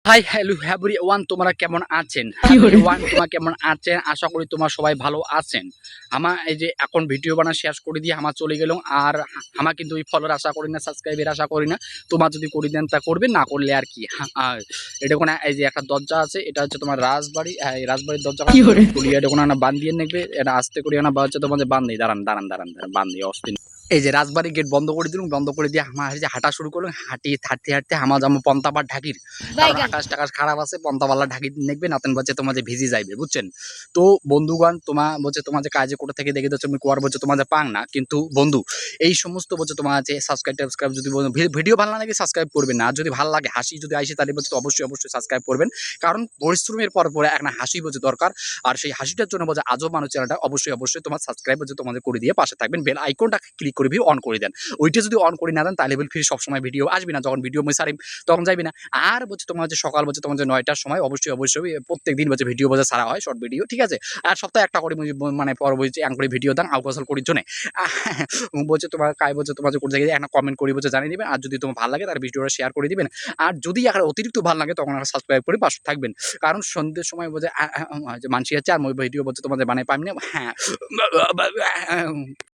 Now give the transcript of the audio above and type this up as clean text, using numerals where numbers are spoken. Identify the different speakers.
Speaker 1: Hi hello everyone, তোমরা কেমন আছেন? তোমরা কেমন আছেন? আশা করি তোমরা সবাই ভালো আছেন। এই যে এখন ভিডিও বানা শেষ করে দিয়ে চলে গেলাম। আর কিন্তু ওই ফলোয়ার আশা করি না, সাবস্ক্রাইবের আশা করি না। তোমার যদি করে দেন তা করবেন, না করলে আর কি। আর এটা কোনো এই যে একটা দরজা আছে, এটা হচ্ছে তোমার রাজবাড়ি। এই রাজবাড়ির দরজা খুলিয়ে এটা কোনো বান দিয়ে নেবে, এটা আস্তে করে হচ্ছে তোমাদের বান দিয়ে দাঁড়ান বান দিয়ে অস্তিন। এই যে রাজবাড়ি গেট বন্ধ করে দিলাম, বন্ধ করে দিয়ে যে হাঁটা শুরু করলাম। হাঁটতে হাঁটতে যাবো পন্তাবার ঢাকির, কারণ আকাশ টাকাশ খারাপ আছে। পন্তাবাল্লা ঢাকি নেবে নাতেন বলছে তোমার যে ভিজি যাইবে, বুঝছেন? তো বন্ধুগণ, তোমার যে কাজে কোটা থেকে দেখে দিচ্ছে আমি কোয়ার বলছে তোমার যে পাং না, কিন্তু বন্ধু এই সমস্ত বলছে তোমার আছে সাবস্ক্রাইব যদি ভিডিও ভালো না লাগে সাবস্ক্রাইব করবেন না। আর যদি ভালো লাগে হাসি যদি আসে তাহলে বলছে তো অবশ্যই সাবস্ক্রাইব করবেন, কারণ পরিশ্রমের পর পরে একটা হাসি বলছে দরকার। আর সেই হাসিটার জন্য বলছে আজব মানুষ চ্যানেলটা অবশ্যই তোমার সাবস্ক্রাইব হচ্ছে তোমাদের করে দিয়ে পাশে থাকবেন, বেল আইকনটা ক্লিক করে অন করে দেন। ওইটা যদি অন করে না দেন তাহলে ফির সবসময় ভিডিও আসবে না, যখন ভিডিও মই সারিম তখন যাইবে না। আর বলছে তোমার হচ্ছে সকাল বলছে তোমার যে 9টার সময় অবশ্যই প্রত্যেক দিন বলছে ভিডিও বলছে সারা হয়, শর্ট ভিডিও, ঠিক আছে? আর সপ্তাহে একটা করে মানে পর বলছে করে ভিডিও দান আউকাসল করির জন্য। বলছে তোমার কাজ বলছে তোমার যে কোন জায়গায় একটা কমেন্ট করি বলছে জানিয়ে দিবেন। আর যদি তোমার ভালো লাগে তার ভিডিওটা শেয়ার করে দিবেন। আর যদি এখন অতিরিক্ত ভালো লাগে তখন একটা সাবস্ক্রাইব করে পাশে থাকবেন, কারণ সন্ধ্যের সময় বলছে মানসি আছে আর মই ভিডিও বলছে তোমাদের বানাই পাইনি। হ্যাঁ